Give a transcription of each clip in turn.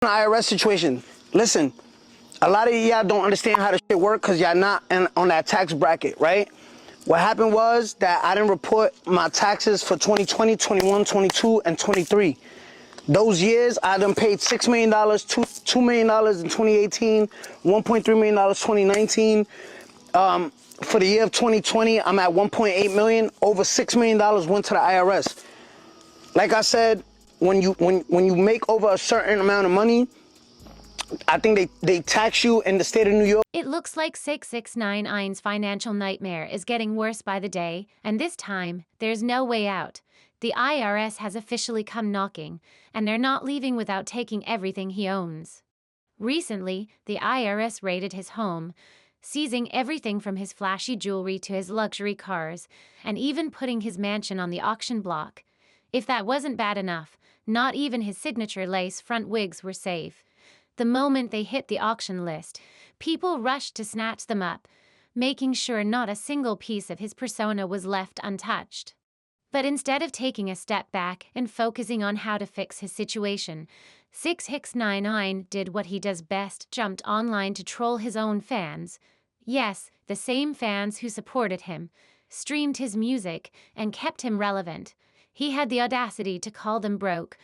IRS situation. Listen, a lot of y'all don't understand how this shit work because y'all not on that tax bracket, right? What happened was that I didn't report my taxes for 2020, 21, 22, and 23. Those years, I done paid $6 million, $2 million in 2018, $1.3 million 2019. For the year of 2020, I'm at 1.8 million. Over $6 million went to the IRS. Like I said, when you make over a certain amount of money, I think they tax you in the state of New York. It looks like 6IX9INE's financial nightmare is getting worse by the day, and this time, there's no way out. The IRS has officially come knocking, and they're not leaving without taking everything he owns. Recently, the IRS raided his home, seizing everything from his flashy jewelry to his luxury cars, and even putting his mansion on the auction block. If that wasn't bad enough, not even his signature lace front wigs were safe. The moment they hit the auction list, people rushed to snatch them up, making sure not a single piece of his persona was left untouched. But instead of taking a step back and focusing on how to fix his situation, 6IX9INE did what he does best: jumped online to troll his own fans. Yes, the same fans who supported him, streamed his music, and kept him relevant. He had the audacity to call them broke,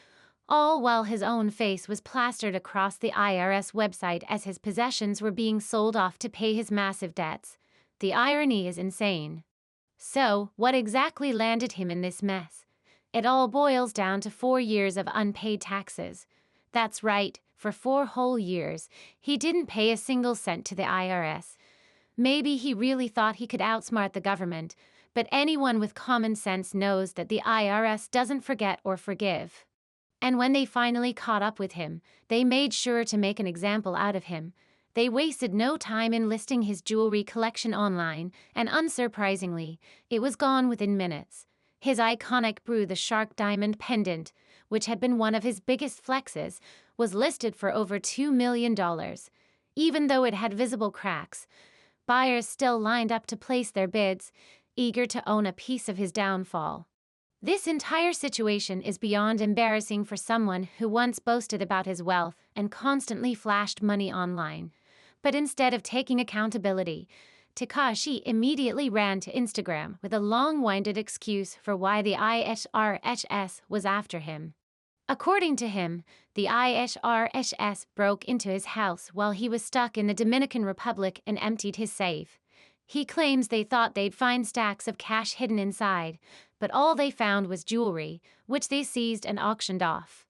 all while his own face was plastered across the IRS website as his possessions were being sold off to pay his massive debts. The irony is insane. So, what exactly landed him in this mess? It all boils down to 4 years of unpaid taxes. That's right, for 4 whole years, he didn't pay a single cent to the IRS. Maybe he really thought he could outsmart the government, but anyone with common sense knows that the IRS doesn't forget or forgive. And when they finally caught up with him, they made sure to make an example out of him. They wasted no time in listing his jewelry collection online, and unsurprisingly, it was gone within minutes. His iconic the shark diamond pendant, which had been one of his biggest flexes, was listed for over $2 million. Even though it had visible cracks, buyers still lined up to place their bids, eager to own a piece of his downfall. This entire situation is beyond embarrassing for someone who once boasted about his wealth and constantly flashed money online. But instead of taking accountability, Tekashi immediately ran to Instagram with a long-winded excuse for why the IRS was after him. According to him, the IRS broke into his house while he was stuck in the Dominican Republic and emptied his safe. He claims they thought they'd find stacks of cash hidden inside, but all they found was jewelry, which they seized and auctioned off.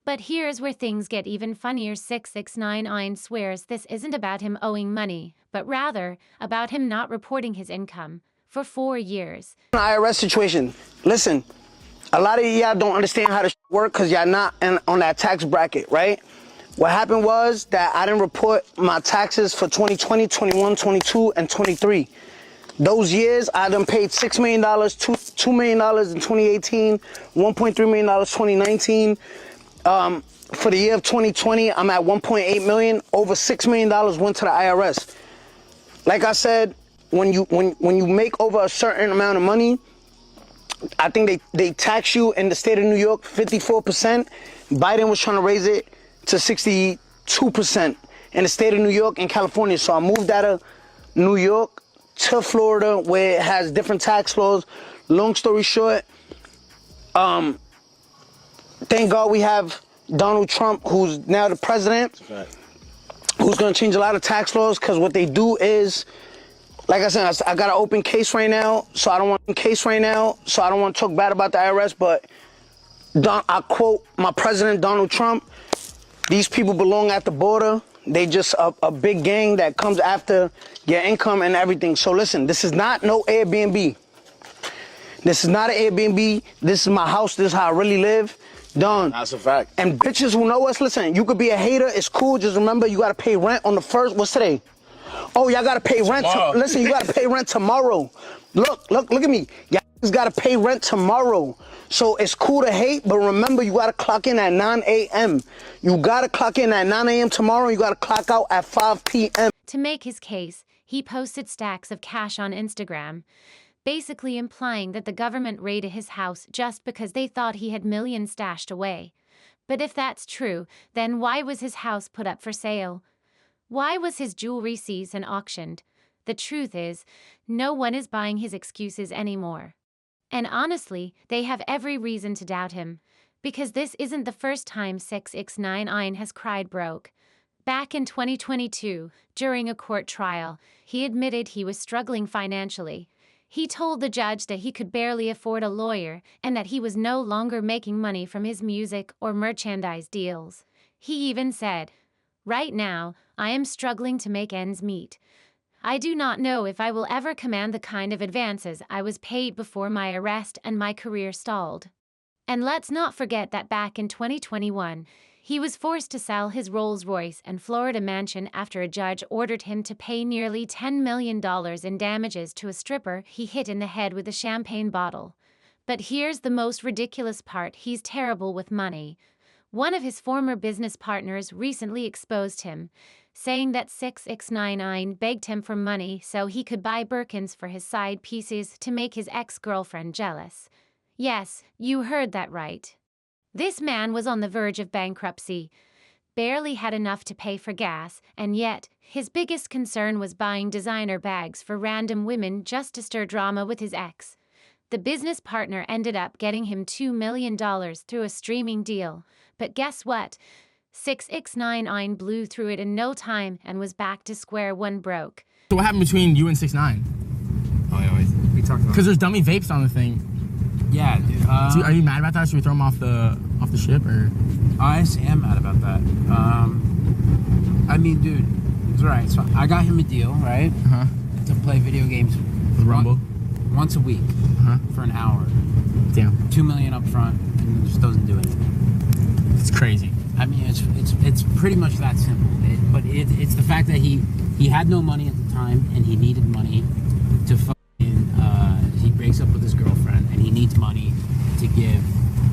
But here's where things get even funnier. 6IX9INE swears this isn't about him owing money, but rather about him not reporting his income for 4 years. IRS situation. Listen, a lot of y'all don't understand how this work because y'all not on that tax bracket, right? What happened was that I didn't report my taxes for 2020, 21, 22, and 23. Those years, I done paid $6 million, $2 million in 2018, $1.3 million 2019. For the year of 2020, I'm at 1.8 million. Over $6 million went to the IRS. Like I said, when you make over a certain amount of money, I think they tax you in the state of New York 54%. Biden was trying to raise it to 62% in the state of New York and California. So I moved out of New York to Florida, where it has different tax laws. Long story short, thank God we have Donald Trump, who's now the president, who's going to change a lot of tax laws, because what they do is, like I said, I got an open case right now, so I don't want to talk bad about the IRS, but I quote my president, Donald Trump: "These people belong at the border. They just a big gang that comes after your income and everything." So listen, this is not no Airbnb. This is not an Airbnb. This is my house. This is how I really live. Done. That's a fact. And bitches who know us, listen, you could be a hater. It's cool. Just remember, you got to pay rent on the first. What's today? Oh, y'all got to pay rent. Listen, you got to pay rent tomorrow. Look at me. Y'all got to pay rent tomorrow. So it's cool to hate, but remember, you got to clock in at 9 a.m. You got to clock in at 9 a.m. tomorrow. You got to clock out at 5 p.m. To make his case, he posted stacks of cash on Instagram, basically implying that the government raided his house just because they thought he had millions stashed away. But if that's true, then why was his house put up for sale? Why was his jewelry seized and auctioned? The truth is, no one is buying his excuses anymore. And honestly, they have every reason to doubt him. Because this isn't the first time 6IX9INE has cried broke. Back in 2022, during a court trial, he admitted he was struggling financially. He told the judge that he could barely afford a lawyer and that he was no longer making money from his music or merchandise deals. He even said, "Right now, I am struggling to make ends meet. I do not know if I will ever command the kind of advances I was paid before my arrest and my career stalled." And let's not forget that back in 2021, he was forced to sell his Rolls-Royce and Florida mansion after a judge ordered him to pay nearly $10 million in damages to a stripper he hit in the head with a champagne bottle. But here's the most ridiculous part: he's terrible with money. One of his former business partners recently exposed him, saying that 6IX9INE begged him for money so he could buy Birkins for his side pieces to make his ex-girlfriend jealous. Yes, you heard that right. This man was on the verge of bankruptcy, barely had enough to pay for gas, and yet his biggest concern was buying designer bags for random women just to stir drama with his ex. The business partner ended up getting him $2 million through a streaming deal. But guess what? 6IX9INE blew through it in no time and was back to square one broke. So what happened between you and 6ix9ine? Oh yeah, we talked about. Because there's dummy vapes on the thing. Yeah, dude. So are you mad about that? Should we throw him off the ship, or? I honestly am mad about that. I mean, dude, it's alright. So I got him a deal, right? To play video games With Rumble? once a week for an hour. Damn. $2 million up front, and it just doesn't do anything. It's crazy. I mean, it's pretty much that simple. But it's the fact that he had no money at the time, and he needed money to fucking. He breaks up with his girlfriend, and he needs money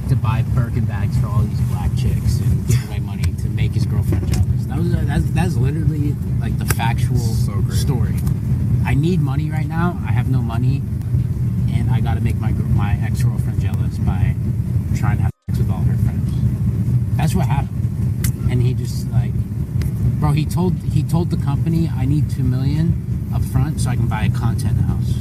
to buy Birkin bags for all these black chicks and give away money to make his girlfriend jealous. That's literally like the factual story. I need money right now. I have no money, and I got to make my ex-girlfriend jealous by trying to have sex with all her friends. That's what happened. And he just like, bro, he told the company, I need $2 million up front so I can buy a content house.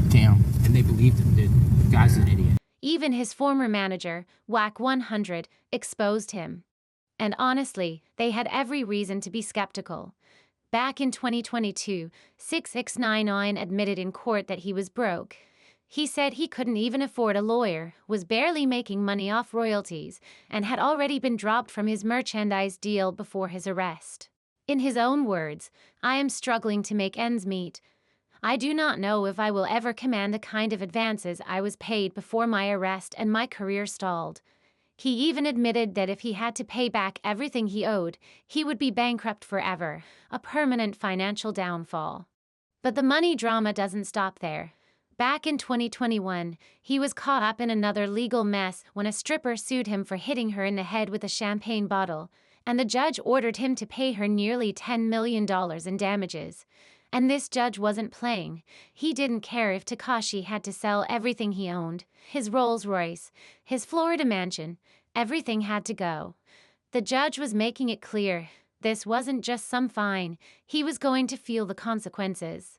Damn. And they believed him, dude. The guy's an idiot. Even his former manager, WAC 100, exposed him. And honestly, they had every reason to be skeptical. Back in 2022, 6IX9INE admitted in court that he was broke. He said he couldn't even afford a lawyer, was barely making money off royalties, and had already been dropped from his merchandise deal before his arrest. In his own words, "I am struggling to make ends meet. I do not know if I will ever command the kind of advances I was paid before my arrest and my career stalled." He even admitted that if he had to pay back everything he owed, he would be bankrupt forever, a permanent financial downfall. But the money drama doesn't stop there. Back in 2021, he was caught up in another legal mess when a stripper sued him for hitting her in the head with a champagne bottle, and the judge ordered him to pay her nearly $10 million in damages. And this judge wasn't playing. He didn't care if Tekashi had to sell everything he owned, his Rolls-Royce, his Florida mansion, everything had to go. The judge was making it clear, this wasn't just some fine, he was going to feel the consequences.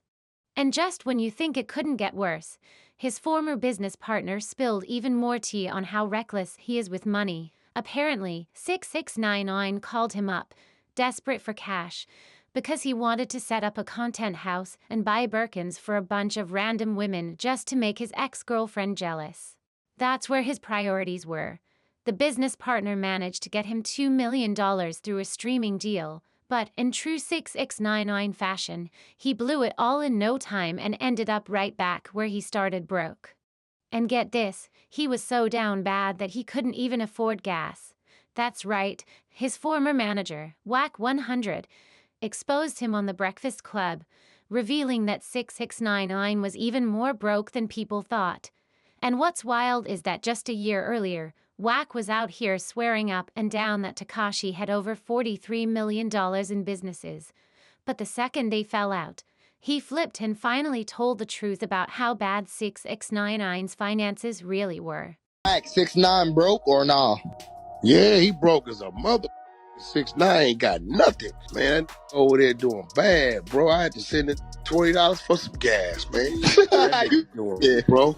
And just when you think it couldn't get worse, his former business partner spilled even more tea on how reckless he is with money. Apparently, 6IX9INE called him up, desperate for cash, because he wanted to set up a content house and buy Birkins for a bunch of random women just to make his ex-girlfriend jealous. That's where his priorities were. The business partner managed to get him $2 million through a streaming deal, but in true 6IX9INE fashion, he blew it all in no time and ended up right back where he started broke. And get this, he was so down bad that he couldn't even afford gas. That's right, his former manager, WAC 100, exposed him on The Breakfast Club, revealing that 6IX9INE was even more broke than people thought. And what's wild is that just a year earlier, WAC was out here swearing up and down that Tekashi had over $43 million in businesses. But the second they fell out, he flipped and finally told the truth about how bad 6IX9INE's finances really were. 6ix9ine broke or nah? Yeah, he broke as a mother. 6ix9ine ain't got nothing, man. That over there doing bad, bro. I had to send it $20 for some gas, man. That nigga doing, Yeah. bro.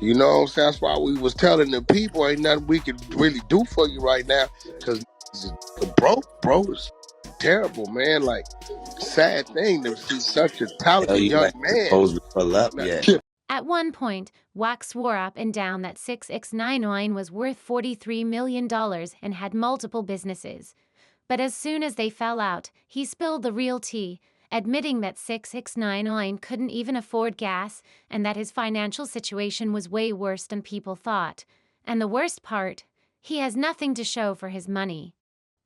You know what I'm saying? That's why we was telling the people ain't nothing we can really do for you right now, because broke, bro. It's terrible, man. Like, sad thing to see such a Hell, talented you young ain't man. supposed to pull up yet. At one point, Wax swore up and down that 6IX9INE was worth $43 million and had multiple businesses. But as soon as they fell out, he spilled the real tea, admitting that 6IX9INE couldn't even afford gas and that his financial situation was way worse than people thought. And the worst part, he has nothing to show for his money.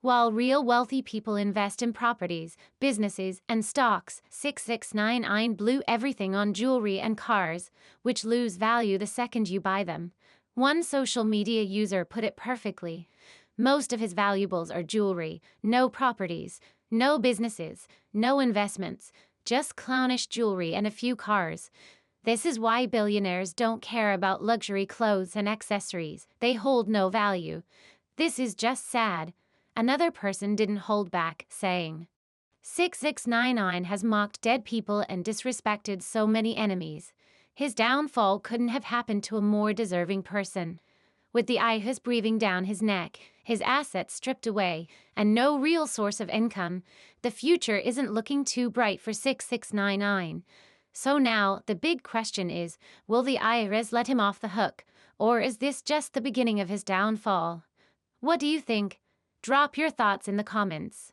While real wealthy people invest in properties, businesses, and stocks, 6IX9INE blew everything on jewelry and cars, which lose value the second you buy them. One social media user put it perfectly. Most of his valuables are jewelry, no properties, no businesses, no investments, just clownish jewelry and a few cars. This is why billionaires don't care about luxury clothes and accessories. They hold no value. This is just sad. Another person didn't hold back, saying, 6IX9INE has mocked dead people and disrespected so many enemies. His downfall couldn't have happened to a more deserving person. With the IRS breathing down his neck, his assets stripped away, and no real source of income, the future isn't looking too bright for 6IX9INE. So now, the big question is, will the IRS let him off the hook, or is this just the beginning of his downfall? What do you think? Drop your thoughts in the comments.